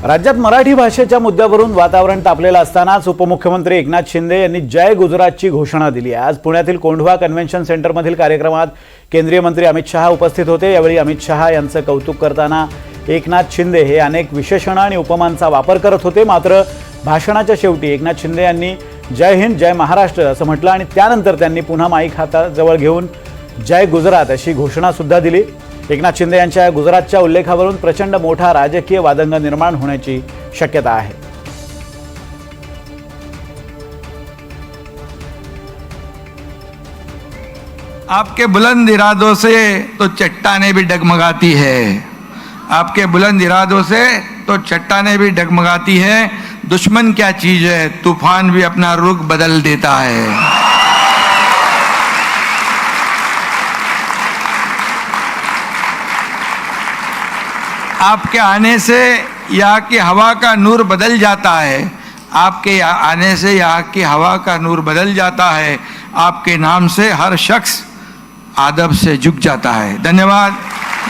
राज्यात मराठी भाषेच्या मुद्द्यावरून वातावरण तापलेलं असतानाच उपमुख्यमंत्री एकनाथ शिंदे यांनी जय गुजरातची घोषणा दिली आहे। आज पुण्यातील कोंढवा कन्व्हेन्शन सेंटरमधील कार्यक्रमात केंद्रीय मंत्री अमित शहा उपस्थित होते। यावेळी अमित शहा यांचं कौतुक करताना एकनाथ शिंदे हे अनेक विशेषणं आणि उपमांचा वापर करत होते। मात्र भाषणाच्या शेवटी एकनाथ शिंदे यांनी जय हिंद जय महाराष्ट्र असं म्हटलं आणि त्यानंतर त्यांनी पुन्हा माईक हाताजवळ घेऊन जय गुजरात अशी घोषणा सुद्धा दिली। एकनाथ शिंदे यांच्या गुजरातच्या उल्लेखावरून प्रचंड मोठा राजकीय वादंग निर्माण होण्याची शक्यता आहे। आपके बुलंद इरादों से तो चट्टानें भी डगमगाती है, आपके बुलंद इरादों से तो चट्टानें भी डगमगाती है। दुश्मन क्या चीज है, तूफान भी अपना रुख बदल देता है। आपके आने से यहाँ की हवा का नूर बदल जाता है, आपके आने से यहाँ की हवा का नूर बदल जाता है। आपके नाम से हर शख्स आदब से झुक जाता है। धन्यवाद।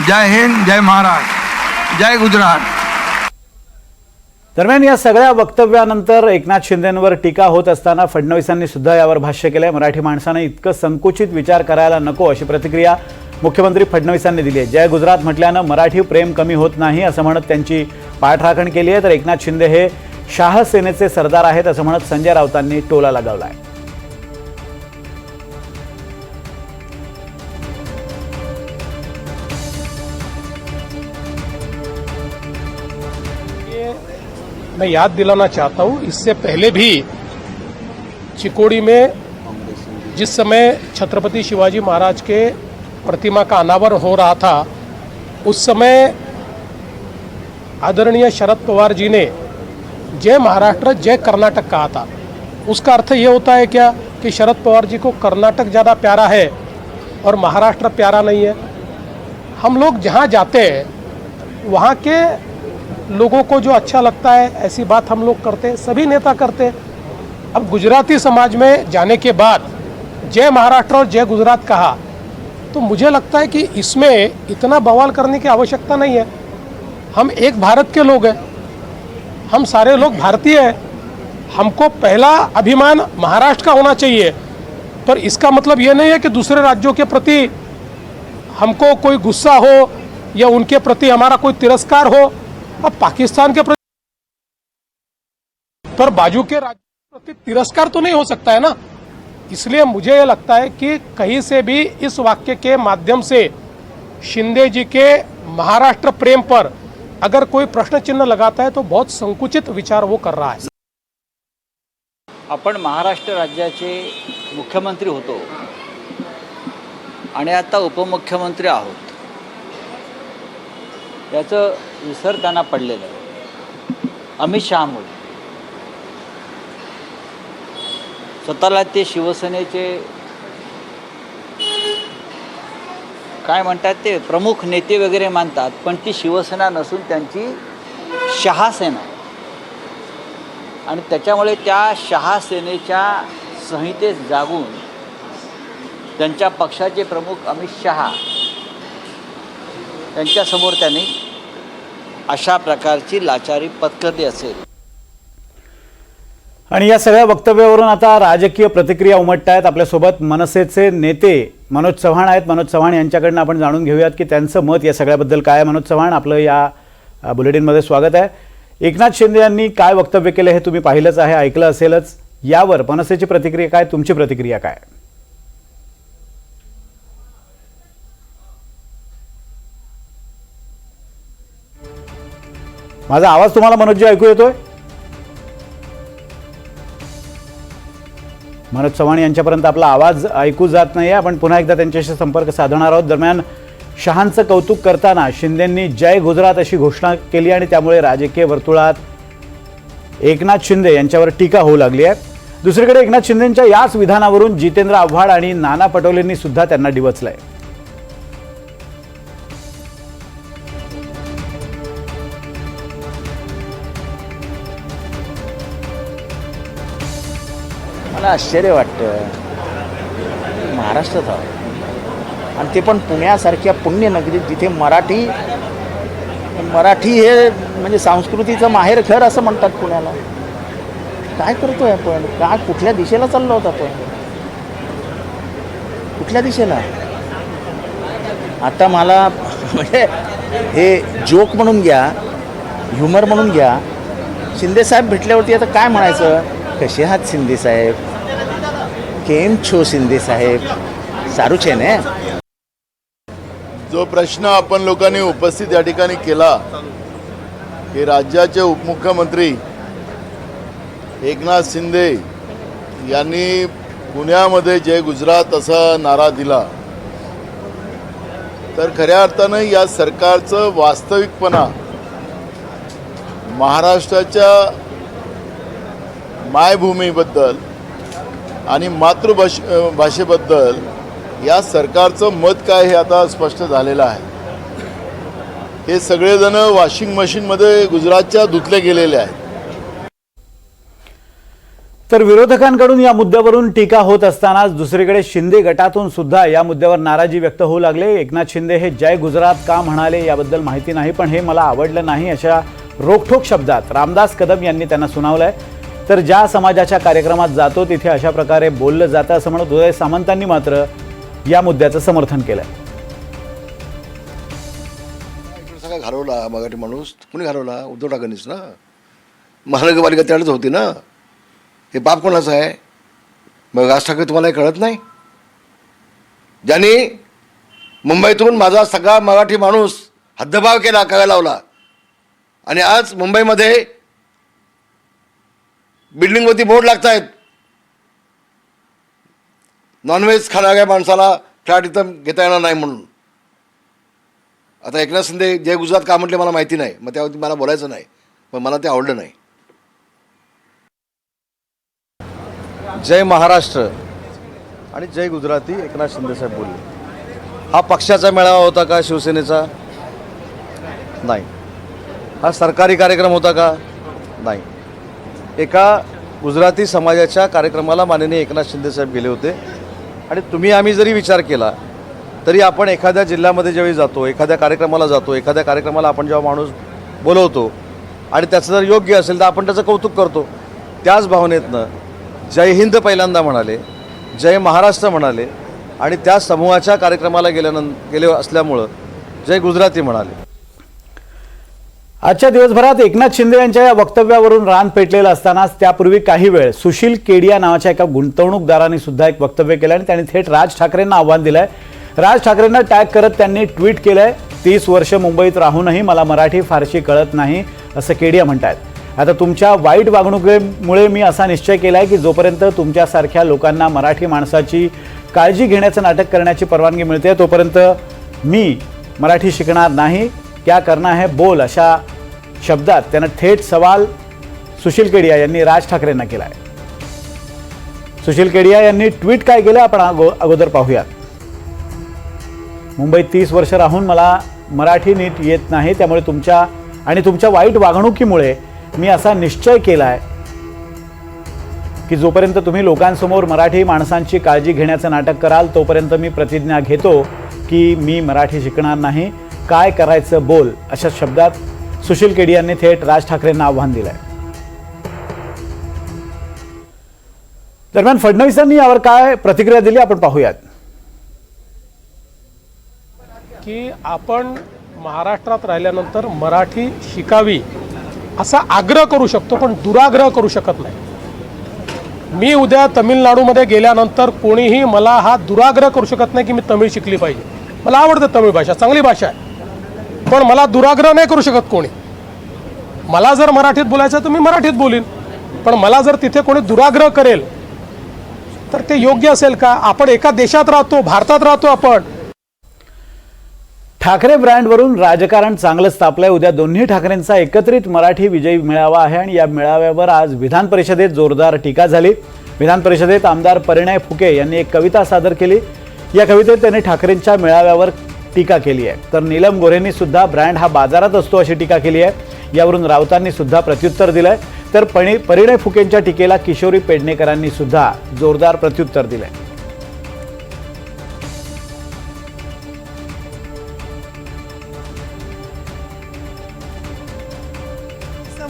जय हिंद जय महाराष्ट्र जय गुजरात। दरम्यान या सगळ्या वक्तव्यानंतर एकनाथ शिंदेंवर टीका होत असताना फडणवीसांनी सुद्धा यावर भाष्य केलंय। मराठी माणसाने इतकं संकुचित विचार करायला नको अशी प्रतिक्रिया मुख्यमंत्री फडणवीसांनी दिली आहे। जय गुजरात म्हटल्यानं मराठी प्रेम कमी होत नाही असं म्हणत त्यांची पाठराखण केली आहे। तर एकनाथ शिंदे हे शाह सेनेचे सरदार आहेत असं म्हणत संजय राऊतांनी टोला लगावलाय। मैं याद दिलाना चाहता हूं, इससे पहले भी चिकोड़ी में जिस समय छत्रपति शिवाजी महाराज के प्रतिमा का अनावरण हो रहा था, उस समय आदरणीय शरद पवार जी ने जय महाराष्ट्र जय कर्नाटक कहा था। उसका अर्थ ये होता है क्या कि शरद पवार जी को कर्नाटक ज़्यादा प्यारा है और महाराष्ट्र प्यारा नहीं है? हम लोग जहाँ जाते हैं वहाँ के लोगों को जो अच्छा लगता है ऐसी बात हम लोग करते हैं, सभी नेता करते हैं। अब गुजराती समाज में जाने के बाद जय महाराष्ट्र और जय गुजरात कहा तो मुझे लगता है कि इसमें इतना बवाल करने की आवश्यकता नहीं है। हम एक भारत के लोग हैं, हम सारे लोग भारतीय हैं। हमको पहला अभिमान महाराष्ट्र का होना चाहिए, पर इसका मतलब ये नहीं है कि दूसरे राज्यों के प्रति हमको कोई गुस्सा हो या उनके प्रति हमारा कोई तिरस्कार हो। अब पाकिस्तान के प्रति पर बाजू के राज्य के प्रति तिरस्कार तो नहीं हो सकता है ना। इसलिए मुझे ये लगता है कि कहीं से भी इस वाक्य के माध्यम से शिंदे जी के महाराष्ट्र प्रेम पर अगर कोई प्रश्न चिन्ह लगाता है तो बहुत संकुचित विचार वो कर रहा है। आपण महाराष्ट्र राज्याचे मुख्यमंत्री होतो आणि आता उपमुख्यमंत्री आहोत, याचं विसर त्यांना पडलेलं आहे। अमित शहामुळे स्वतःला ते शिवसेनेचे काय म्हणतात ते प्रमुख नेते वगैरे मानतात, पण ती शिवसेना नसून त्यांची शहा सेना आहे आणि त्याच्यामुळे त्या शहा सेनेच्या संहितेत जागून त्यांच्या पक्षाचे प्रमुख अमित शहा त्यांच्यासमोर त्यांनी अशा प्रकारची लाचारी पत्करली असेल। आणि या सगळ्या वक्तव्यावरून आता राजकीय प्रतिक्रिया उमटतायत। आपल्यासोबत मनसेचे नेते मनोज चव्हाण आहेत। मनोज चव्हाण यांच्याकडून आपण जाणून घेऊयात की त्यांचं मत या सगळ्याबद्दल काय आहे। मनोज चव्हाण, आपलं या बुलेटिनमध्ये स्वागत आहे। एकनाथ शिंदे यांनी काय वक्तव्य केले हे तुम्ही पाहिलंच आहे, ऐकलं असेलच। यावर मनसेची प्रतिक्रिया काय, तुमची प्रतिक्रिया काय? माझा आवाज तुम्हाला मनोजजी ऐकू येतोय? मनोज चव्हाण यांच्यापर्यंत आपला आवाज ऐकू जात नाही आहे। आपण पुन्हा एकदा त्यांच्याशी संपर्क साधणार आहोत। दरम्यान शहांचं कौतुक करताना शिंदेंनी जय गुजरात अशी घोषणा केली आणि त्यामुळे राजकीय वर्तुळात एकनाथ शिंदे यांच्यावर टीका होऊ लागली आहे। दुसरीकडे एकनाथ शिंदेंच्या याच विधानावरून जितेंद्र आव्हाड आणि नाना पटोलेंनी सुद्धा त्यांना डिवचलंय। मला आश्चर्य वाटतं, महाराष्ट्रात आहोत आणि ते पण पुण्यासारख्या पुण्यनगरीत जिथे मराठी पण मराठी हे म्हणजे संस्कृतीचं माहेरघर असं म्हणतात पुण्याला. काय करतोय आपण? काय कुठल्या दिशेला चाललो होतो आपण? कुठल्या दिशेला? आता मला म्हणजे हे जोक म्हणून घ्या, ह्युमर म्हणून घ्या. शिंदे साहेब भेटल्यावरती आता काय म्हणायचं? कसे आहात शिंदे साहेब? केम छो शिंदे साहेब? सारू छे ने. जो प्रश्न आपण लोकांनी उपस्थित या ठिकाणी केला की राज्याचे उपमुख्यमंत्री एकनाथ शिंदे यांनी पुण्यामध्ये जय गुजरात असा नारा दिला, तर खऱ्या अर्थानं या सरकारचं वास्तविकपणा महाराष्ट्राच्या मायभूमीबद्दल आणि भाषेबद्दल या सरकारचं मत काय हे आता स्पष्ट झालेलं आहे. हे सगळेजण वॉशिंग मशीनमध्ये गुजरातच्या धुतले गेलेले आहेत. तर विरोधकांकडून या मुद्द्यावरून टीका होत असतानाच दुसरीकडे शिंदे गटातून सुद्धा या मुद्द्यावर नाराजी व्यक्त होऊ लागले. एकनाथ शिंदे हे जय गुजरात का म्हणाले याबद्दल माहिती नाही, पण हे मला आवडलं नाही अशा रोखठोक शब्दात रामदास कदम यांनी त्यांना सुनावलंय. तर ज्या समाजाच्या कार्यक्रमात जातो तिथे अशा प्रकारे बोललं जातं असं म्हणत उदय सामंतांनी मात्र या मुद्द्याचं समर्थन केलंय. सगळा घालवला मराठी माणूस. कुणी घालवला? उद्धव ठाकरेंनीच ना. महानगरपालिका त्यावेळेस होती ना. हे बाप कोणाचं आहे? मग राज ठाकरे तुम्हाला हे कळत नाही? ज्यांनी मुंबईतून माझा सगळा मराठी माणूस हद्दभाव केला, करायला लावला, आणि आज मुंबईमध्ये बिल्डिंगवरती बोर्ड लागत आहेत, नॉनव्हेज खाणाऱ्या माणसाला फ्लॅट इथं घेता येणार नाही म्हणून. आता एकनाथ शिंदे जय गुजरात का म्हटले मला माहिती नाही, मग त्यावरती मला बोलायचं नाही, पण मला ते आवडलं नाही. जय महाराष्ट्र आणि जय गुजराती एकनाथ शिंदे साहेब बोलले. हा पक्षाचा मेळावा होता का? शिवसेनेचा? नाही. हा सरकारी कार्यक्रम होता का? नाही. एका गुजराती समाजाच्या कार्यक्रमाला माननीय एकनाथ शिंदे साहेब गेले होते. आणि तुम्ही आम्ही जरी विचार केला तरी आपण एखाद्या जिल्ह्यामध्ये ज्यावेळी जातो, एखाद्या कार्यक्रमाला जातो, एखाद्या कार्यक्रमाला आपण जेव्हा माणूस बोलवतो आणि त्याचं जर योग्य असेल तर आपण त्याचं कौतुक करतो. त्याच भावनेतनं जय हिंद पहिल्यांदा म्हणाले, जय महाराष्ट्र म्हणाले, आणि त्या समूहाच्या कार्यक्रमाला गेले असल्यामुळं जय गुजराती म्हणाले. आजच्या दिवसभरात एकनाथ शिंदे यांच्या या वक्तव्यावरून रान पेटलेलं असतानाच त्यापूर्वी काही वेळ सुशील केडिया नावाच्या एका गुंतवणूकदारांनी सुद्धा एक वक्तव्य केलं आणि त्यांनी थेट राज ठाकरेंना आव्हान दिलंय. राज ठाकरेंना टॅग करत त्यांनी ट्विट केलंय, 30 वर्ष मुंबईत राहूनही मला मराठी फारशी कळत नाही असं केडिया म्हणतात. आता तुमच्या वाईट वागणुकीमुळे मी असा निश्चय केलाय की जोपर्यंत तुमच्यासारख्या लोकांना मराठी माणसाची काळजी घेण्याचं नाटक करण्याची परवानगी मिळते तोपर्यंत मी मराठी शिकणार नाही. क्या करना है बोल अशा शब्दात त्यानं थेट सवाल सुशील केडिया यांनी राज ठाकरेंना केला आहे. सुशील केडिया यांनी ट्विट काय केलं आपण अगोदर पाहूयात. मुंबईत 30 वर्ष राहून मला मराठी नीट येत नाही, त्यामुळे तुमच्या वाईट वागणुकीमुळे मी असा निश्चय केलाय की जोपर्यंत तुम्ही लोकांसमोर मराठी माणसांची काळजी घेण्याचं नाटक कराल तोपर्यंत मी प्रतिज्ञा घेतो की मी मराठी शिकणार नाही. काय करायचं बोल अशा शब्दात सुशील केडिया यांनी थेट राज ठाकरेंना आव्हान दिलंय. दरम्यान फडणवीसांनी यावर काय प्रतिक्रिया दिली आपण पाहूयात. की आपण महाराष्ट्रात राहिल्यानंतर मराठी शिकावी असा आग्रह करू शकतो, पण दुराग्रह करू शकत नाही. मी उद्या तमिळनाडूमध्ये गेल्यानंतर कोणीही मला हा दुराग्रह करू शकत नाही की मी तमिळ शिकली पाहिजे. मला आवडतं तमिळ भाषा, चांगली भाषा आहे, पण मला दुराग्रह नाही करू शकत कोणी. मला जर मराठीत बोलायचं तर मी मराठीत बोलीन, पण मला जर तिथे कोणी दुराग्रह करेल तर ते योग्य असेल का? आपण एका देशात राहतो, भारतात राहतो आपण. ठाकरे ब्रँडवरून राजकारण चांगलंच तापलंय. उद्या दोन्ही ठाकरेंचा एकत्रित मराठी विजयी मेळावा आहे आणि या मेळाव्यावर आज विधान परिषदेत जोरदार टीका झाली. विधान परिषदेत आमदार परिणय फुके यांनी एक कविता सादर केली. या कवितेत त्यांनी ठाकरेंच्या मेळाव्यावर टीका केली आहे. तर नीलम गोऱ्हेंनी सुद्धा ब्रँड हा बाजारात असतो अशी टीका केली आहे. यावरून राऊतांनी सुद्धा प्रत्युत्तर दिलंय. तर परिणय फुकेंच्या टीकेला किशोरी पेडणेकरांनी सुद्धा जोरदार प्रत्युत्तर दिलंय.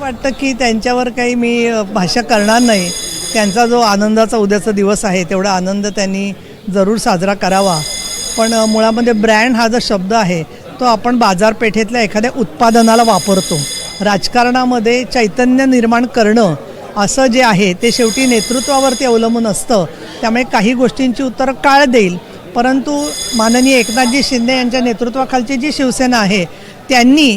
वाटतं की त्यांच्यावर काही मी भाष्य करणार नाही. त्यांचा जो आनंदाचा उद्याचा दिवस आहे तेवढा आनंद त्यांनी जरूर साजरा करावा. पण मुळामध्ये ब्रँड हा जो शब्द आहे तो आपण बाजारपेठेतल्या एखाद्या उत्पादनाला वापरतो. राजकारणामध्ये चैतन्य निर्माण करणं असं जे आहे ते शेवटी नेतृत्वावरती अवलंबून असतं. त्यामुळे काही गोष्टींची उत्तरं काळ देईल, परंतु माननीय एकनाथजी शिंदे यांच्या नेतृत्वाखालची जी शिवसेना आहे त्यांनी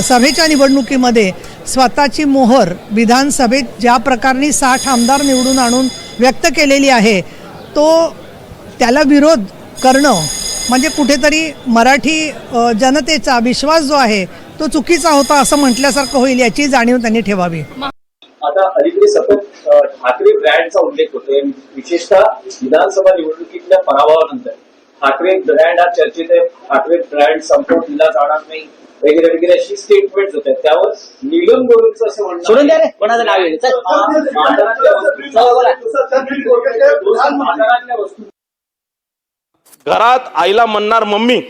सभेच्या निवडणुकीमध्ये स्वतःची मोहर विधानसभेत ज्या प्रकारे 60 आमदार निवडून आणून व्यक्त केलेली आहे, तो त्याला विरोध करणं म्हणजे कुठेतरी मराठी जनतेचा विश्वास जो आहे तो चुकीचा होता असं म्हटल्यासारखं होईल, याची जाणीव त्यांनी ठेवावी. आता अलीकडे सतत ठाकरे ब्रँडचा उल्लेख होतोय, विशेषतः विधानसभा निवडणुकीतल्या पराभवानंतर ठाकरे ब्रँड हा चर्चेत आहे. ठाकरे ब्रँड संपवून दिला जाणार नाही वगैरे वगैरे अशी स्टेटमेंट होत आहेत. त्यावर नीलम गोरेंचं असं म्हणणं सोडून द्या रे, कोणाचं नाव येईल घरात आईला म्हणणार मम्मी,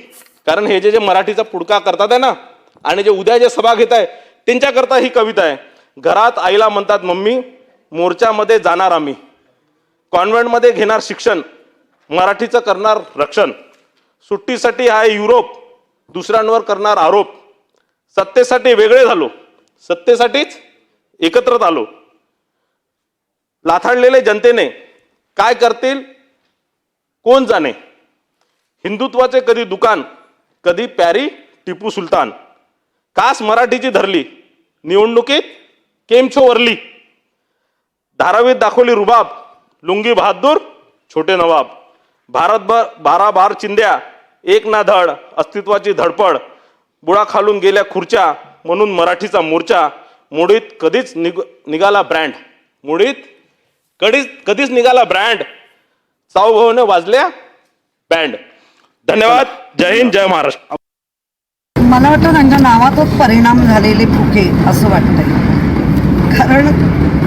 कारण हे जे मराठीचा पुडका करतात आहे ना, आणि जे उद्या जे सभा घेत आहे त्यांच्याकरता ही कविता आहे. घरात आईला म्हणतात मम्मी, मोर्चामध्ये जाणार आम्ही, कॉन्व्हेंटमध्ये घेणार शिक्षण, मराठीचं करणार रक्षण, सुट्टीसाठी आहे युरोप, दुसऱ्यांवर करणार आरोप, सत्तेसाठी वेगळे झालो, सत्तेसाठीच एकत्रित आलो, लाथाडलेले जनतेने काय करतील कोण जाणे, हिंदुत्वाचे कधी दुकान, कधी प्यारी टिपू सुलतान, कास मराठीची धरली, निवडणुकीत केमछो वरली, धारावीत दाखवली रुबाब, लुंगी बहादूर छोटे नवाब, भारतभर 12 बार चिंध्या, एक ना धड, अस्तित्वाची धडपड, बुडा खालून गेल्या खुर्च्या, म्हणून मराठीचा मोर्चा, मोडीत कधीच निघाला ब्रँड, मोडीत कधीच निघाला ब्रँड, चाऊभाऊने वाजल्या बँड. धन्यवाद. जय हिंद, जय महाराष्ट्र. मला वाटतं त्यांच्या नावातच परिणाम झालेले फुके असं वाटतंय, कारण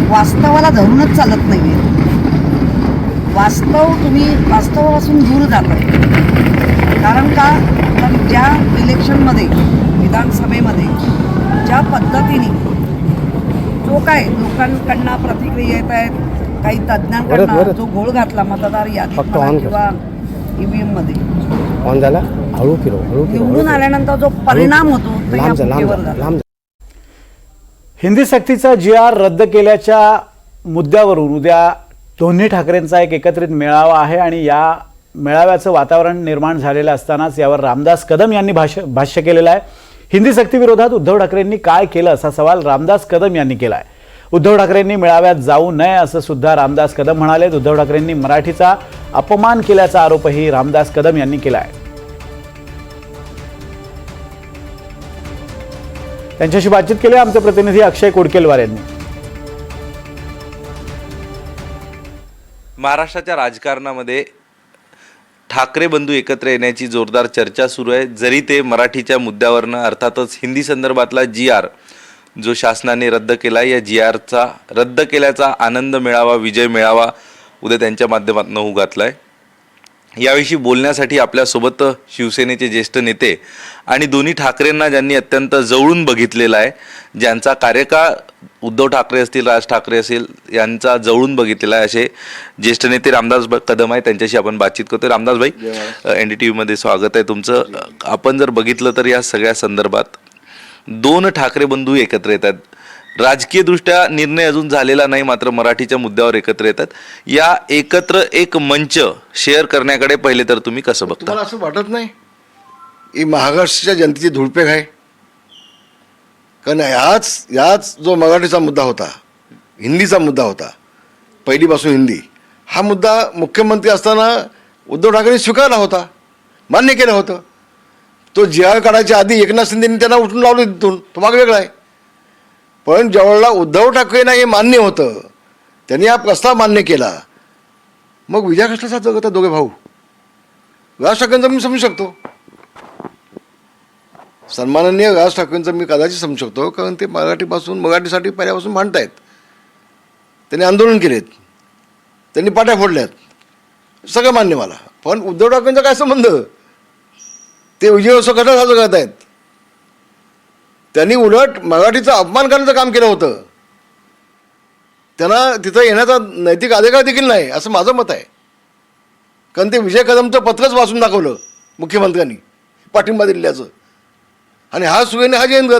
वास्तवाला धरूनच चालत नाही आहे. तुम्ही वास्तवापासून दूर जाताय. कारण का, तर ज्या इलेक्शनमध्ये विधानसभेमध्ये ज्या पद्धतीने जो काय लोकांकडनं प्रतिक्रिया येत आहेत, काही तज्ज्ञांकडनं जो घोळ घातला मतदार यादीत किंवा EVM मध्ये ऑन झाला, हळू फिरव, निवडून आल्यानंतर जो परिणाम होतो तो या फुकेवर झाला. हिंदी सक्तीचा GR रद्द केल्याच्या मुद्द्यावरून उद्या दोन्ही ठाकरेंचा एक एकत्रित मेळावा आहे आणि या मेळाव्याचं वातावरण निर्माण झालेलं असतानाच यावर रामदास कदम यांनी भाष्य केलेलं आहे. हिंदी सक्तीविरोधात उद्धव ठाकरेंनी काय केलं असा सवाल रामदास कदम यांनी केला आहे. उद्धव ठाकरेंनी मेळाव्यात जाऊ नये असं सुद्धा रामदास कदम म्हणाले. उद्धव ठाकरेंनी मराठीचा अपमान केल्याचा आरोपही रामदास कदम यांनी केला आहे. त्यांच्याशी बातचीत केली आमचे प्रतिनिधी अक्षय कुडकेलवार यांनी. महाराष्ट्राच्या राजकारणामध्ये ठाकरे बंधू एकत्र येण्याची जोरदार चर्चा सुरू आहे. जरी ते मराठीच्या मुद्द्यावरनं, अर्थातच हिंदी संदर्भातला GR जो शासनाने रद्द केला, या GRचा रद्द केल्याचा आनंद मेळावा, विजय मेळावा उद्या त्यांच्या माध्यमातून होऊ घातलाय. याविषयी बोलण्यासाठी आपल्यासोबत शिवसेनेचे ज्येष्ठ नेते आणि दोन्ही ठाकरेंना ज्यांनी अत्यंत जवळून बघितलेला आहे, ज्यांचा कार्यकाळ उद्धव ठाकरे असतील, राज ठाकरे असेल, यांचा जवळून बघितलेला आहे, असे ज्येष्ठ नेते रामदास कदम आहे. त्यांच्याशी आपण बातचीत करतोय. रामदास भाई, NDTVमध्ये स्वागत आहे तुमचं. आपण जर बघितलं तर या सगळ्या संदर्भात दोन ठाकरे बंधू एकत्र येतात. राजकीय दृष्ट्या निर्णय अजून झालेला नाही, मात्र मराठीच्या मुद्द्यावर एकत्र येतात. या एकत्र एक मंच शेअर करण्याकडे पहिले तर तुम्ही कसं बघता? तुम्हाला असं वाटत नाही ही महाराष्ट्राच्या जनतेची धुळपेक आहे? कारण याच जो मराठीचा मुद्दा होता, हिंदीचा मुद्दा होता, पहिलीपासून हिंदी हा मुद्दा मुख्यमंत्री असताना उद्धव ठाकरेंनी स्वीकारला होता, मान्य केलं होतं. तो GR काढायच्या आधी एकनाथ शिंदेनी त्यांना उठून लावलं तिथून, तो भाग वेगळा आहे. पण ज्यावेळेला उद्धव ठाकरेंना हे मान्य होतं, त्यांनी हा प्रस्ताव मान्य केला, मग विजय कसला जगत होता दोघे भाऊ. राज ठाकरेंचं मी समजू शकतो, सन्माननीय राज ठाकरेंचं मी कदाचित समजू शकतो, कारण ते मराठीसाठी पहिल्यापासून मांडतायत. त्यांनी आंदोलन केलेत, त्यांनी पाट्या फोडल्यात, सगळं मान्य मला. पण उद्धव ठाकरेंचा काय संबंध? ते विजयोत्सव कसा साजरा करत आहेत? त्यांनी उलट मराठीचा अपमान करण्याचं काम केलं होतं. त्यांना तिथं येण्याचा नैतिक अधिकार देखील नाही असं माझं मत आहे. कारण ते विजय कदमचं पत्रच वाचून दाखवलं मुख्यमंत्र्यांनी पाठिंबा दिल्याचं, आणि हा सुगेने हा जयंत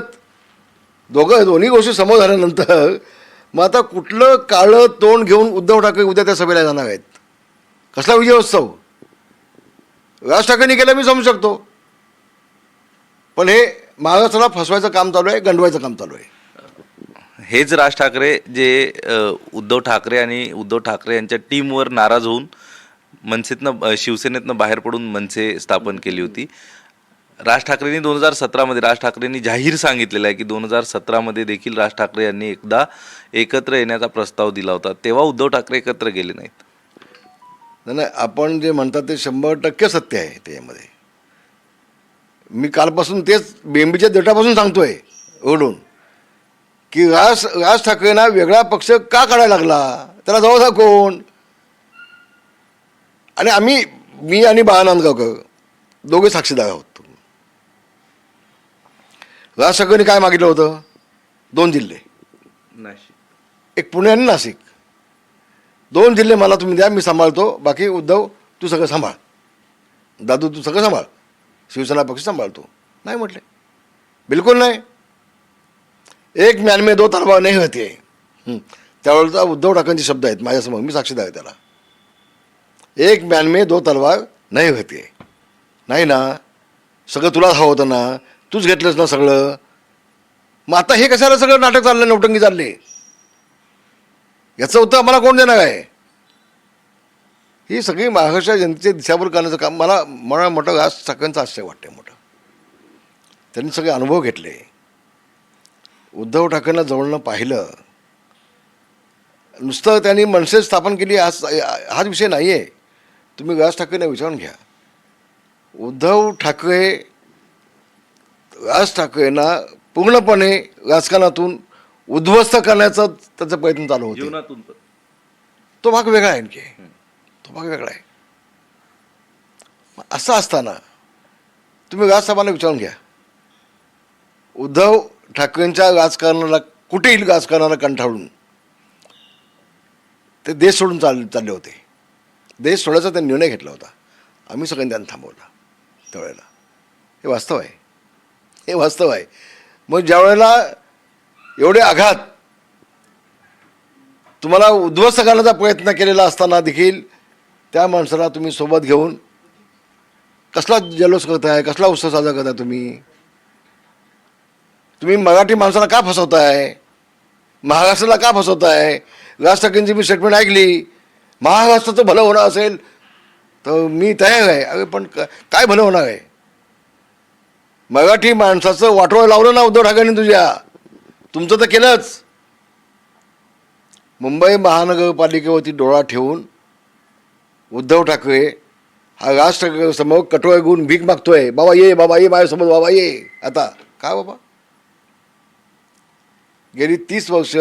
दोन्ही गोष्टी समोर झाल्यानंतर मग आता कुठलं काळं तोंड घेऊन उद्धव ठाकरे उद्या त्या सभेला जाणार आहेत? कसला विजयोत्सव? राज ठाकरेंनी केलं मी समजू शकतो, पण हे महाराष्ट्राला फसवायचं काम चालू आहे, गंडवायचं काम चालू आहे. हेच राज ठाकरे जे उद्धव ठाकरे आणि उद्धव ठाकरे यांच्या टीमवर नाराज होऊन मनसेतनं शिवसेनेतनं बाहेर पडून मनसे स्थापन केली होती. राज ठाकरेंनी 2017मध्ये राज ठाकरेंनी जाहीर सांगितलेलं आहे की 2017मध्ये देखील राज ठाकरे यांनी एकदा एकत्र येण्याचा प्रस्ताव दिला होता. तेव्हा उद्धव ठाकरे एकत्र गेले नाहीत. नाही, आपण जे म्हणतात ते 100% सत्य आहे त्याच्यामध्ये. मी कालपासून तेच बेंबीच्या देठापासून सांगतोय ओढून की राज ठाकरेंना वेगळा पक्ष का काढायला लागला, त्याला जवळचा कोण? आणि मी आणि बाळानंद गावकर दोघे साक्षीदार आहोत. राज ठाकरेंनी काय मागितलं होतं? 2 जिल्हे, एक पुणे आणि नाशिक. 2 जिल्हे मला तुम्ही द्या, मी सांभाळतो, बाकी उद्धव तू सगळं सांभाळ, दादू तू सगळं सांभाळ, शिवसेना पक्ष सांभाळतो. नाही म्हटले, बिलकुल नाही. 1 म्यान में 2 तलवार नाही होते. त्यावेळेचा उद्धव ठाकरेंचे शब्द आहेत माझ्यासमोर, मी साक्षीदार आहे त्याला. 1 म्यान में 2 तलवार नाही होते. नाही ना, सगळं तुला हवं होतं ना, तूच घेतलंस ना सगळं. मग आता हे कशाला सगळं नाटक चाललं, नौटंकी चालले? याचं उत्तर आम्हाला कोण देणार आहे? ही सगळी महाराष्ट्र जनतेची दिशाभूल करण्याचं काम मला मोठं राज ठाकरेंचं आश्चर्य वाटतंय मोठं. त्यांनी सगळे अनुभव घेतले. उद्धव ठाकरेंना जवळनं पाहिलं. नुसतं त्यांनी मनसे स्थापन केली हाच विषय नाही आहे. तुम्ही राज ठाकरेंना विचारून घ्या. उद्धव ठाकरे राज ठाकरेंना पूर्णपणे राजकारणातून उद्ध्वस्त करण्याचा त्याचा प्रयत्न चालू होते. जीवनातून तो भाग वेगळा आहे, आणखी तो भाग वेगळा आहे. असं असताना तुम्ही राजसाहेबांना विचारून घ्या. उद्धव ठाकरेंच्या राजकारणाला, कुठेही राजकारणाला कंटाळून ते देश सोडून चालले होते. देश सोडायचा त्यांनी निर्णय घेतला होता. आम्ही सगळ्यांनी त्यांना थांबवला त्यावेळेला. हे वास्तव आहे, हे वास्तव आहे. मग ज्या वेळेला एवढे आघात तुम्हाला उद्ध्वस्त करण्याचा प्रयत्न केलेला असताना देखील त्या माणसाला तुम्ही सोबत घेऊन कसला जल्लोष करताय, कसला उत्सव साजरा करताय? तुम्ही मराठी माणसाला का फसवताय? महाराष्ट्राला का फसवताय? राज ठाकरेंची मी स्टेटमेंट ऐकली, महाराष्ट्राचं भलं होणार असेल तर मी तयार आहे. अरे पण काय भलं होणार आहे? मराठी माणसाचं वाटोळं लावलं ना उद्धव ठाकरेंनी तुझ्या. तुमचं तर केलंच. मुंबई महानगरपालिकेवरती डोळा ठेवून उद्धव ठाकरे हा राज ठाकरे समोर कटोळे घेऊन भीक मागतोय. बाबा ये, बाबा ये माझ्यासोबत, बाबा ये. आता काय बाबा, गेली 30 वर्ष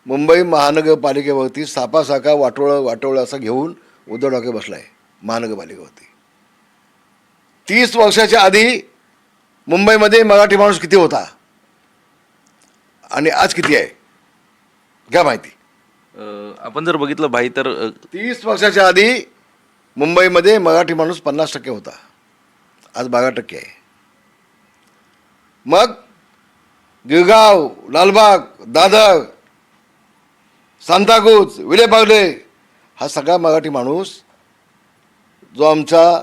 मुंबई महानगरपालिकेवरती सापासाका वाटोळं असं घेऊन उद्धव ठाकरे बसलाय महानगरपालिकेवरती. 30 वर्षाच्या आधी मुंबईमध्ये मराठी माणूस किती होता आणि आज किती आहे घ्या माहिती. आपण जर बघितलं भाई तर 30 वर्षाच्या आधी मुंबईमध्ये मराठी माणूस 50% होता, आज 12% आहे. मग गिरगाव, लालबाग, दादर, सांताक्रूज, विलेपार्ले हा सगळा मराठी माणूस जो आमचा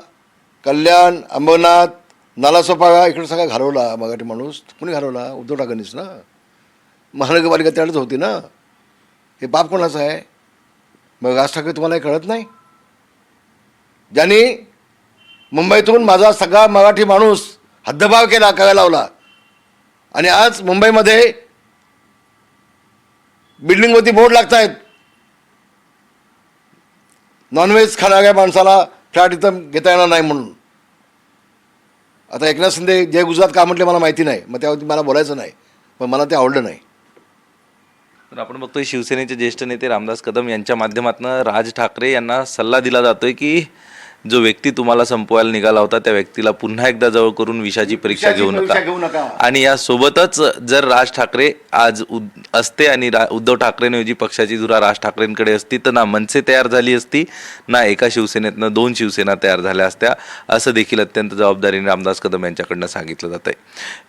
कल्याण, अंबरनाथ, नालासोपारा इकडे सगळा घालवला मराठी माणूस. कुणी घालवला? उद्धव ठाकरेंनीच ना. महानगरपालिका त्यावेळेच होती ना. हे पाप कोणाचं आहे? मग राज ठाकरे तुम्हाला हे कळत नाही? ज्यांनी मुंबईतून माझा सगळा मराठी माणूस हद्दभाव करायला लावला आणि आज मुंबईमध्ये बिल्डिंगवरती बोर्ड लागत आहेत, नॉनव्हेज खाणाऱ्या माणसाला फ्लॅट इथं घेता येणार नाही म्हणून. आता एकनाथ शिंदे जय गुजरात का म्हटले मला माहिती नाही, मग त्यावरती मला बोलायचं नाही, पण मला ते आवडलं नाही. तर आपण बघतोय शिवसेनेचे ज्येष्ठ नेते रामदास कदम यांच्या माध्यमातून राज ठाकरे यांना सल्ला दिला जातोय की जो व्यक्ती तुम्हाला संपवायला निघाला होता त्या व्यक्तीला पुन्हा एकदा जवळ करून विषाची परीक्षा घेऊ नका. आणि यासोबतच जर राज ठाकरे आज असते आणि उद्धव ठाकरेंऐवजी पक्षाची धुरा राज ठाकरेंकडे असती तर ना मनसे तयार झाली असती, ना एका शिवसेनेतनं 2 शिवसेना तयार झाल्या असत्या, असं देखील अत्यंत जबाबदारीने रामदास कदम यांच्याकडनं सांगितलं जात आहे.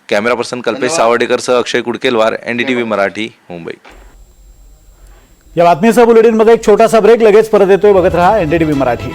कॅमेरा पर्सन कल्पेश सावर्डेकरसह अक्षय कुडकेलवार, NDTV मराठी, मुंबई. या बातमीसह बुलेटिनमध्ये एक छोटासा ब्रेक, लगेच परत येतोय. बघत रहा NDTV मराठी.